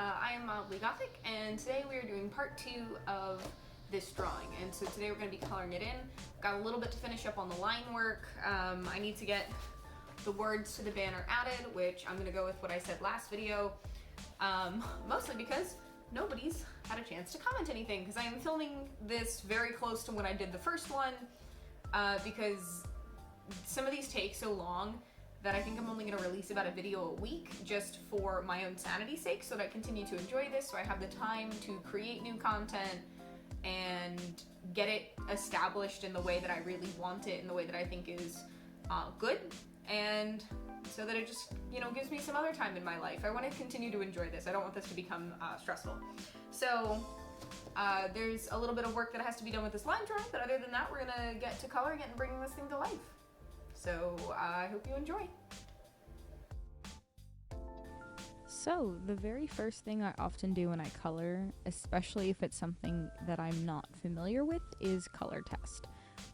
I am Mildly Gothic, and today we are doing part 2 of this drawing. And so today we're going to be coloring it in. Got a little bit to finish up on the line work. I need to get the words to the banner added, which I'm going to go with what I said last video, mostly because nobody's had a chance to comment anything, because I am filming this very close to when I did the first one, because some of these take so long that I think I'm only going to release about a video a week just for my own sanity's sake, so that I continue to enjoy this, so I have the time to create new content and get it established in the way that I really want it, in the way that I think is good, and so that it just, gives me some other time in my life. I want to continue to enjoy this. I don't want this to become stressful. So there's a little bit of work that has to be done with this line drawing, but other than that, we're going to get to coloring it and bringing this thing to life. So I hope you enjoy. So the very first thing I often do when I color, especially if it's something that I'm not familiar with, is color test.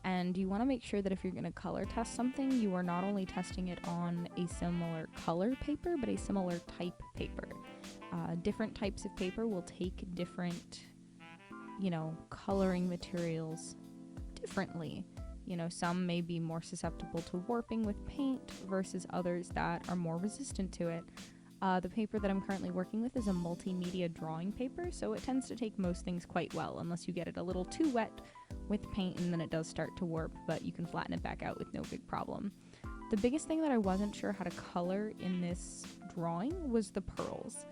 And you want to make sure that if you're going to color test something, you are not only testing it on a similar color paper, but a similar type paper. Different types of paper will take different, coloring materials differently. Some may be more susceptible to warping with paint versus others that are more resistant to it. The paper that I'm currently working with is a multimedia drawing paper, so it tends to take most things quite well, unless you get it a little too wet with paint and then it does start to warp, but you can flatten it back out with no big problem. The biggest thing that I wasn't sure how to color in this drawing was the pearls.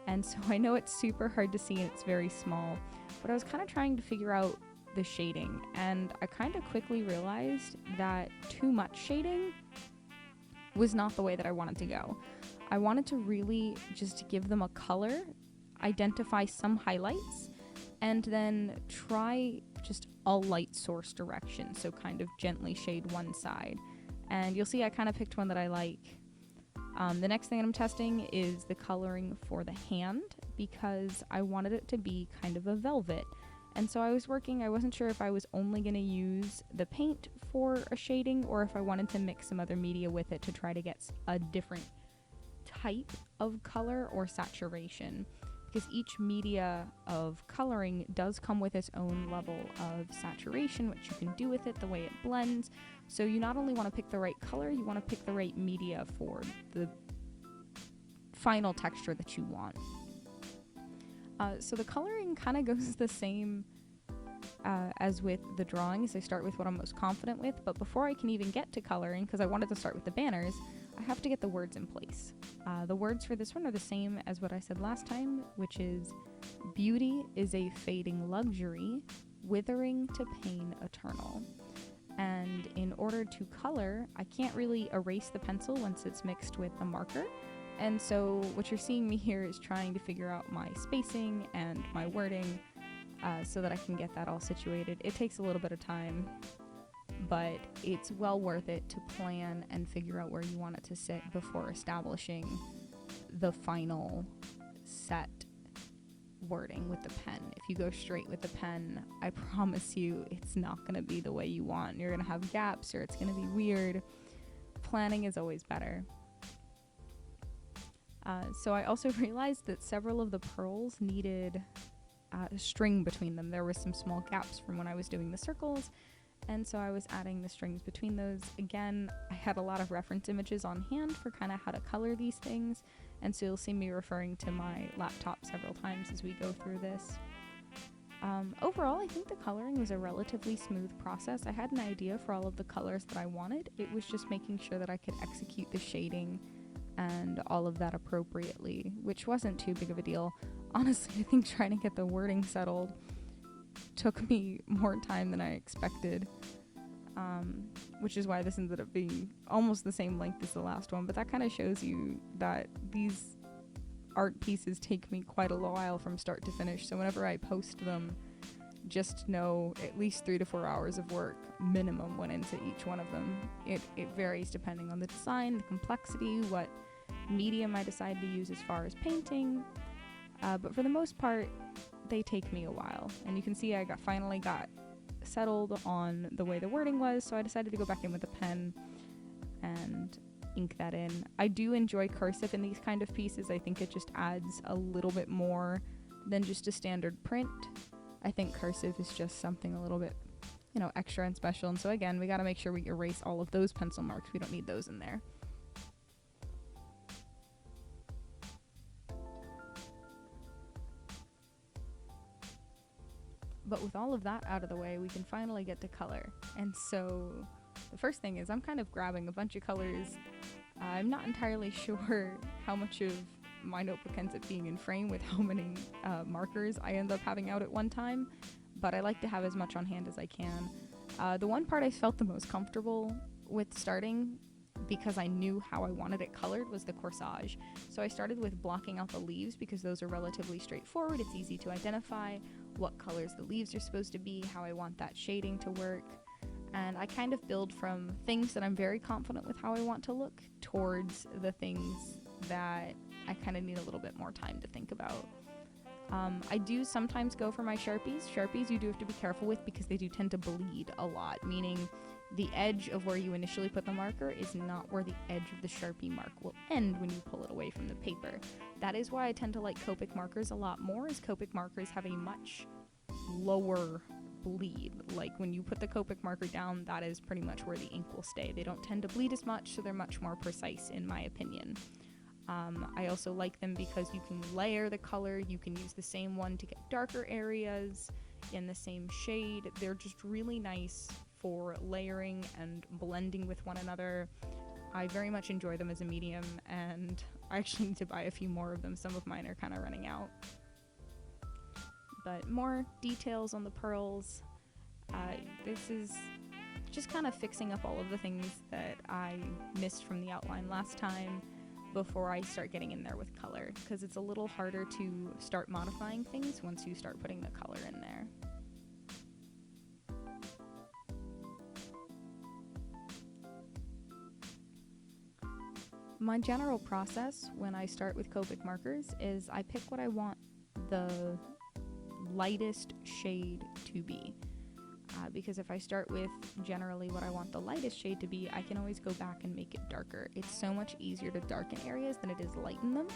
And so I know it's super hard to see and it's very small, but I was kind of trying to figure out the shading, and I kind of quickly realized that too much shading was not the way that I wanted to go. I wanted to really just give them a color, identify some highlights, and then try just a light source direction, so kind of gently shade one side. And you'll see I kind of picked one that I like. The next thing I'm testing is the coloring for the hand, because I wanted it to be kind of a velvet. And so I wasn't sure if I was only going to use the paint for a shading or if I wanted to mix some other media with it to try to get a different type of color or saturation, because each media of coloring does come with its own level of saturation, which you can do with it, the way it blends. So you not only want to pick the right color, you want to pick the right media for the final texture that you want. So the coloring kind of goes the same as with the drawings. I start with what I'm most confident with, but before I can even get to coloring, because I wanted to start with the banners, I have to get the words in place. The words for this one are the same as what I said last time, which is, beauty is a fading luxury, withering to pain eternal. And in order to color, I can't really erase the pencil once it's mixed with a marker. And so what you're seeing me here is trying to figure out my spacing and my wording so that I can get that all situated. It takes a little bit of time, but it's well worth it to plan and figure out where you want it to sit before establishing the final set wording with the pen. If you go straight with the pen, I promise you it's not going to be the way you want. You're going to have gaps or it's going to be weird. Planning is always better. So I also realized that several of the pearls needed string between them. There were some small gaps from when I was doing the circles, and so I was adding the strings between those. Again, I had a lot of reference images on hand for kind of how to color these things, and so you'll see me referring to my laptop several times as we go through this. Overall, I think the coloring was a relatively smooth process. I had an idea for all of the colors that I wanted. It was just making sure that I could execute the shading and all of that appropriately, which wasn't too big of a deal. Honestly, I think trying to get the wording settled took me more time than I expected, which is why this ended up being almost the same length as the last one, but that kind of shows you that these art pieces take me quite a while from start to finish, so whenever I post them, just know at least 3 to 4 hours of work minimum went into each one of them. It varies depending on the design, the complexity, what medium I decide to use as far as painting, but for the most part they take me a while. And you can see I finally got settled on the way the wording was, so I decided to go back in with a pen and ink that in. I do enjoy cursive in these kind of pieces. I think it just adds a little bit more than just a standard print. I think cursive is just something a little bit, extra and special. And so again, we got to make sure we erase all of those pencil marks. We don't need those in there. But with all of that out of the way, we can finally get to color. And so the first thing is I'm kind of grabbing a bunch of colors. I'm not entirely sure how much of my notebook ends up being in frame with how many markers I end up having out at one time, but I like to have as much on hand as I can. The one part I felt the most comfortable with starting, because I knew how I wanted it colored, was the corsage. So I started with blocking out the leaves because those are relatively straightforward. It's easy to identify what colors the leaves are supposed to be, how I want that shading to work. And I kind of build from things that I'm very confident with how I want to look towards the things that I kind of need a little bit more time to think about. I do sometimes go for my Sharpies. Sharpies you do have to be careful with because they do tend to bleed a lot, meaning the edge of where you initially put the marker is not where the edge of the Sharpie mark will end when you pull it away from the paper. That is why I tend to like Copic markers a lot more, as Copic markers have a much lower bleed. Like when you put the Copic marker down, that is pretty much where the ink will stay. They don't tend to bleed as much, so they're much more precise in my opinion. I also like them because you can layer the color. You can use the same one to get darker areas in the same shade. They're just really nice for layering and blending with one another. I very much enjoy them as a medium, and I actually need to buy a few more of them. Some of mine are kind of running out. But more details on the pearls. This is just kind of fixing up all of the things that I missed from the outline last time before I start getting in there with color, because it's a little harder to start modifying things once you start putting the color in there. My general process when I start with Copic markers is I pick what I want the lightest shade to be. Because if I start with generally what I want the lightest shade to be, I can always go back and make it darker. It's so much easier to darken areas than it is lighten them.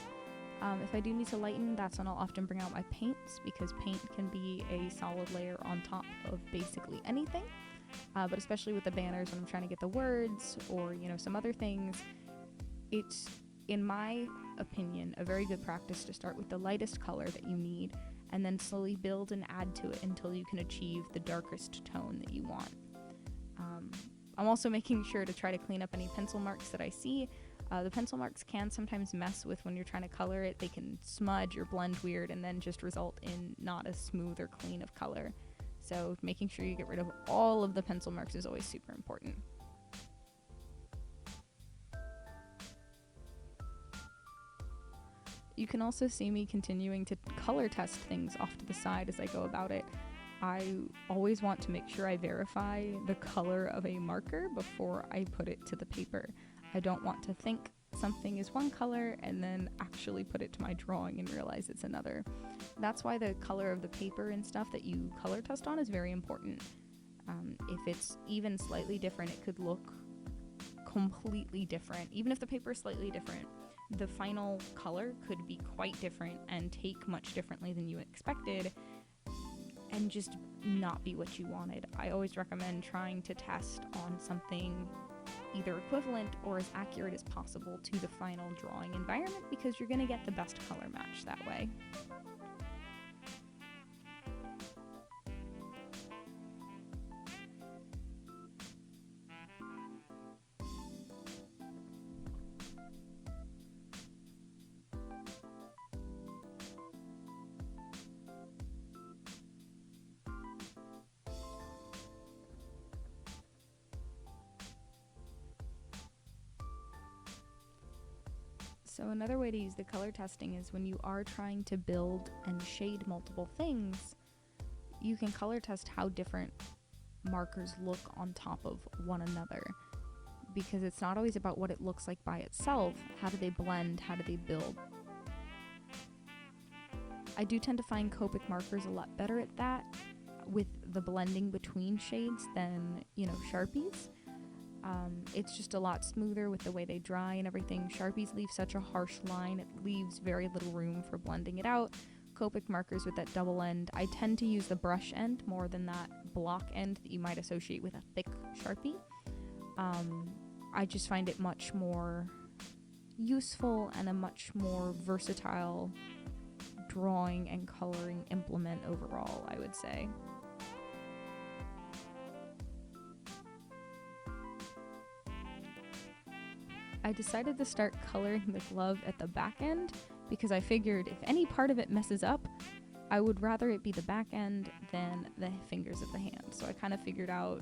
If I do need to lighten, that's when I'll often bring out my paints, because paint can be a solid layer on top of basically anything. But especially with the banners, when I'm trying to get the words or, some other things, it's, in my opinion, a very good practice to start with the lightest color that you need, and then slowly build and add to it until you can achieve the darkest tone that you want. I'm also making sure to try to clean up any pencil marks that I see. The pencil marks can sometimes mess with when you're trying to color it. They can smudge or blend weird and then just result in not as smooth or clean of color. So making sure you get rid of all of the pencil marks is always super important. You can also see me continuing to color test things off to the side as I go about it. I always want to make sure I verify the color of a marker before I put it to the paper. I don't want to think something is one color and then actually put it to my drawing and realize it's another. That's why the color of the paper and stuff that you color test on is very important. If it's even slightly different, it could look completely different. Even if the paper is slightly different, the final color could be quite different and take much differently than you expected and just not be what you wanted. I always recommend trying to test on something either equivalent or as accurate as possible to the final drawing environment, because you're going to get the best color match that way. So another way to use the color testing is when you are trying to build and shade multiple things, you can color test how different markers look on top of one another, because it's not always about what it looks like by itself. How do they blend? How do they build? I do tend to find Copic markers a lot better at that with the blending between shades than, Sharpies. It's just a lot smoother with the way they dry and everything. Sharpies leave such a harsh line, it leaves very little room for blending it out. Copic markers with that double end, I tend to use the brush end more than that block end that you might associate with a thick Sharpie. I just find it much more useful and a much more versatile drawing and coloring implement overall, I would say. I decided to start coloring the glove at the back end because I figured if any part of it messes up, I would rather it be the back end than the fingers of the hand. So I kind of figured out,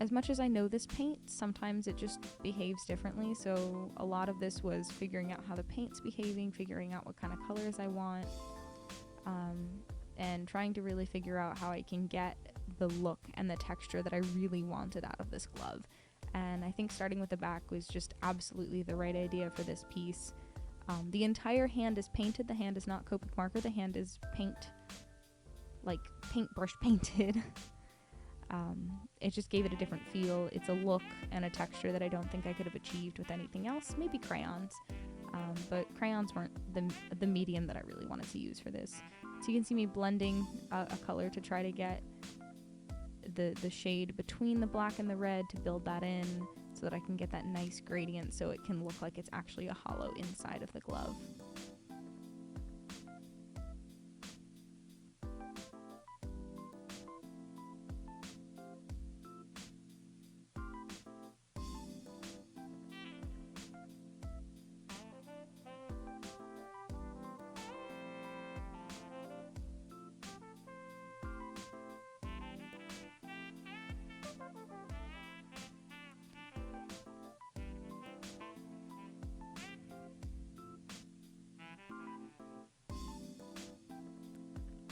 as much as I know this paint, sometimes it just behaves differently. So a lot of this was figuring out how the paint's behaving, figuring out what kind of colors I want, and trying to really figure out how I can get the look and the texture that I really wanted out of this glove. And I think starting with the back was just absolutely the right idea for this piece. The entire hand is painted. The hand is not Copic marker. The hand is paintbrush painted. It just gave it a different feel. It's a look and a texture that I don't think I could have achieved with anything else. Maybe crayons. But crayons weren't the medium that I really wanted to use for this. So you can see me blending a color to try to get the shade between the black and the red to build that in so that I can get that nice gradient so it can look like it's actually a hollow inside of the glove.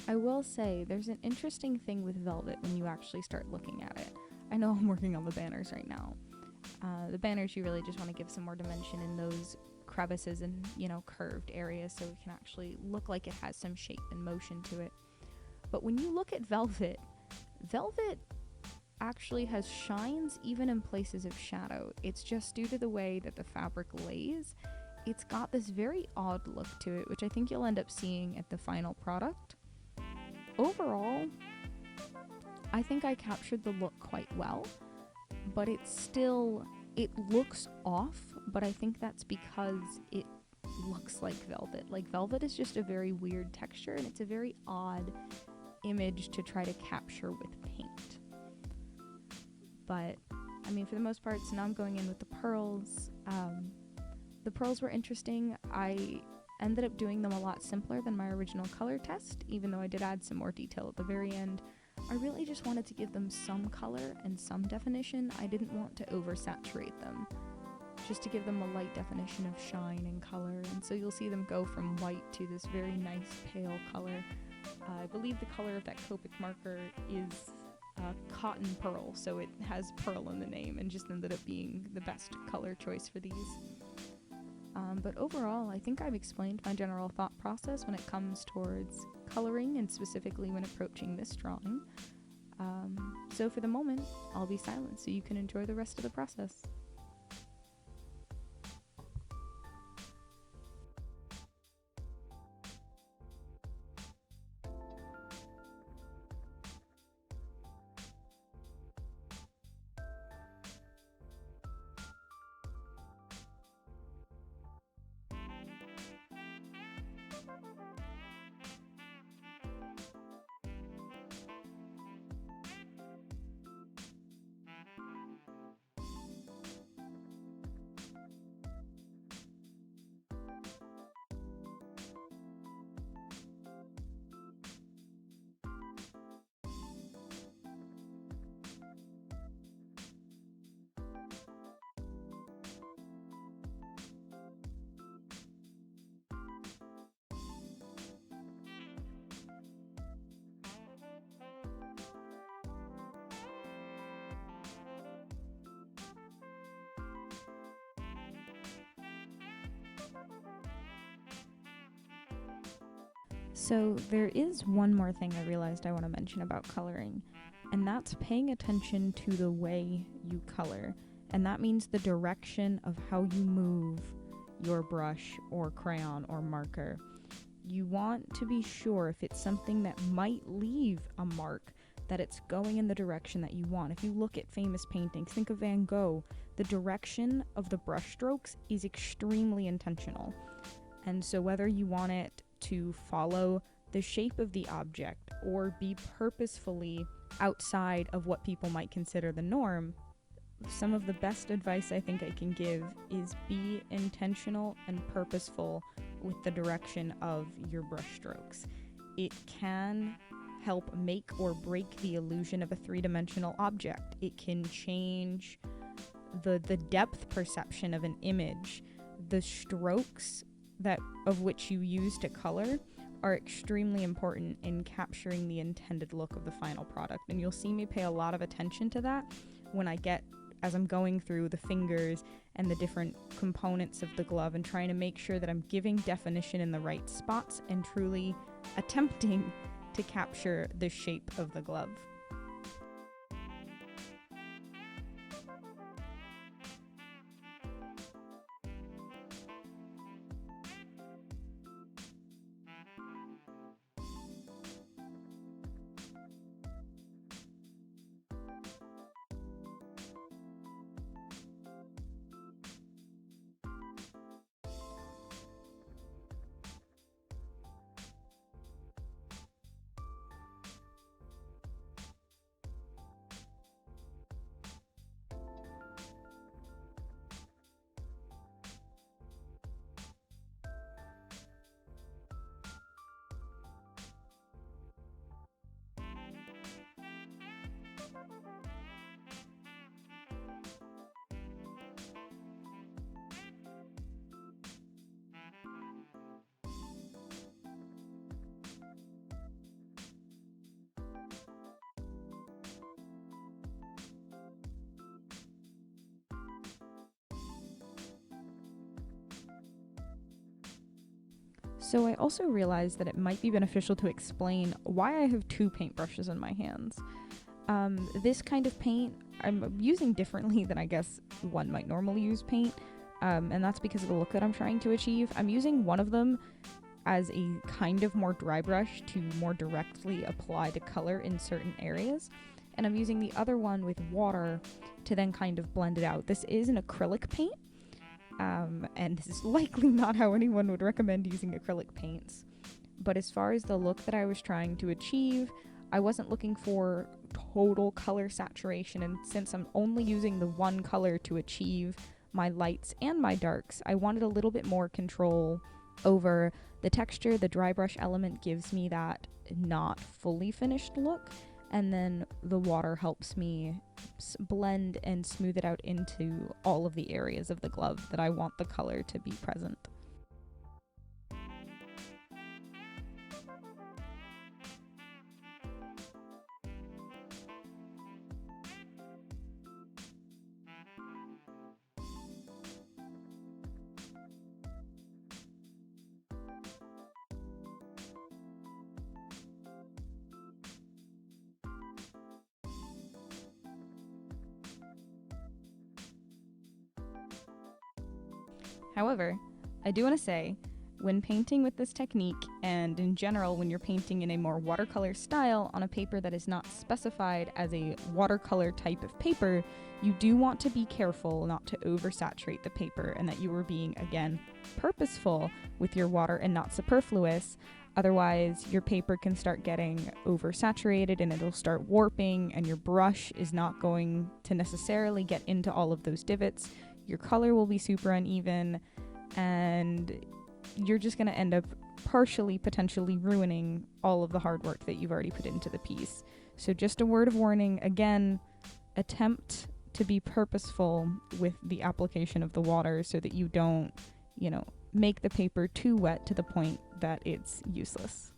I will say there's an interesting thing with velvet when you actually start looking at it. I know I'm working on the banners right now. The banners, you really just want to give some more dimension in those crevices and, curved areas so it can actually look like it has some shape and motion to it. But when you look at velvet actually has shines even in places of shadow. It's just due to the way that the fabric lays. It's got this very odd look to it, which I think you'll end up seeing at the final product. Overall, I think I captured the look quite well, but it looks off, but I think that's because it looks like velvet. Like, velvet is just a very weird texture, and it's a very odd image to try to capture with paint. But, I mean, for the most part, so now I'm going in with the pearls. The pearls were interesting. I ended up doing them a lot simpler than my original color test, even though I did add some more detail at the very end. I really just wanted to give them some color and some definition. I didn't want to oversaturate them, just to give them a light definition of shine and color. And so you'll see them go from white to this very nice pale color. I believe the color of that Copic marker is cotton pearl, so it has pearl in the name and just ended up being the best color choice for these. But overall, I think I've explained my general thought process when it comes towards coloring and specifically when approaching this drawing. So for the moment, I'll be silent so you can enjoy the rest of the process. So there is one more thing I realized I want to mention about coloring, and that's paying attention to the way you color. and that means the direction of how you move your brush or crayon or marker. You want to be sure if it's something that might leave a mark, that it's going in the direction that you want. If you look at famous paintings, think of Van Gogh, the direction of the brush strokes is extremely intentional. And so whether you want it to follow the shape of the object or be purposefully outside of what people might consider the norm, some of the best advice I think I can give is be intentional and purposeful with the direction of your brush strokes. It can help make or break the illusion of a three-dimensional object. It can change the depth perception of an image. The strokes of which you use to color are extremely important in capturing the intended look of the final product. And you'll see me pay a lot of attention to that as I'm going through the fingers and the different components of the glove and trying to make sure that I'm giving definition in the right spots and truly attempting to capture the shape of the glove. So I also realized that it might be beneficial to explain why I have two paintbrushes in my hands. This kind of paint I'm using differently than I guess one might normally use paint, and that's because of the look that I'm trying to achieve. I'm using one of them as a kind of more dry brush to more directly apply the color in certain areas, and I'm using the other one with water to then kind of blend it out. This is an acrylic paint, and this is likely not how anyone would recommend using acrylic paints. But as far as the look that I was trying to achieve, I wasn't looking for total color saturation, and since I'm only using the one color to achieve my lights and my darks, I wanted a little bit more control over the texture. The dry brush element gives me that not fully finished look, and then the water helps me blend and smooth it out into all of the areas of the glove that I want the color to be present. However, I do want to say, when painting with this technique, and in general when you're painting in a more watercolor style on a paper that is not specified as a watercolor type of paper, you do want to be careful not to oversaturate the paper, and that you are being, again, purposeful with your water and not superfluous. Otherwise, your paper can start getting oversaturated and it'll start warping, and your brush is not going to necessarily get into all of those divots. Your color will be super uneven, and you're just going to end up partially potentially ruining all of the hard work that you've already put into the piece. So just a word of warning, again, attempt to be purposeful with the application of the water so that you don't, make the paper too wet to the point that it's useless.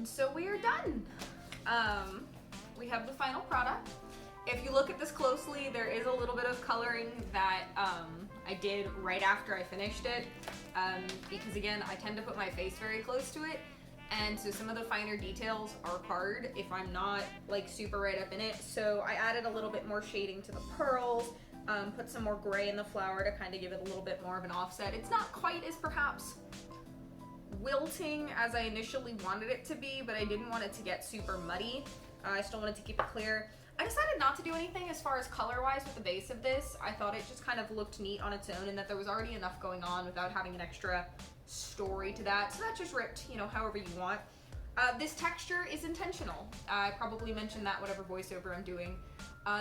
so we are done. We have the final product. If you look at this closely, there is a little bit of coloring that I did right after I finished it, because again, I tend to put my face very close to it, and so some of the finer details are hard if I'm not like super right up in it. So I added a little bit more shading to the pearls, put some more gray in the flower to kind of give it a little bit more of an offset. It's not quite as perhaps wilting as I initially wanted it to be, but I didn't want it to get super muddy. I still wanted to keep it clear. I decided not to do anything as far as color-wise with the base of this. I thought it just kind of looked neat on its own and that there was already enough going on without having an extra story to that. So that just ripped, you know, however you want. This texture is intentional. I probably mentioned that whatever voiceover I'm doing.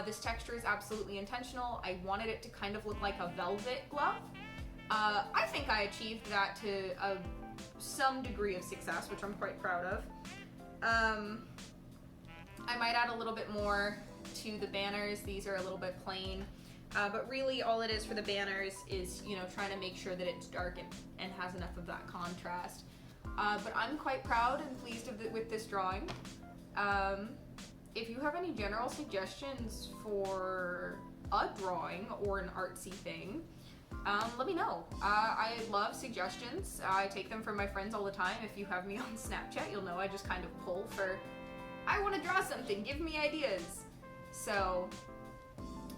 This texture is absolutely intentional. I wanted it to kind of look like a velvet glove. I think I achieved that to some degree of success, which I'm quite proud of. I might add a little bit more to the banners. These are a little bit plain, but really all it is for the banners is, you know, trying to make sure that it's dark and has enough of that contrast. But I'm quite proud and pleased with this drawing. If you have any general suggestions for a drawing or an artsy thing, let me know. I love suggestions. I take them from my friends all the time. If you have me on Snapchat, you'll know I just kind of pull for, I want to draw something, give me ideas. So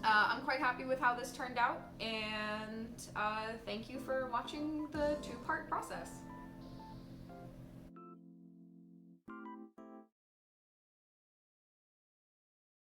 I'm quite happy with how this turned out, and thank you for watching the 2-part process.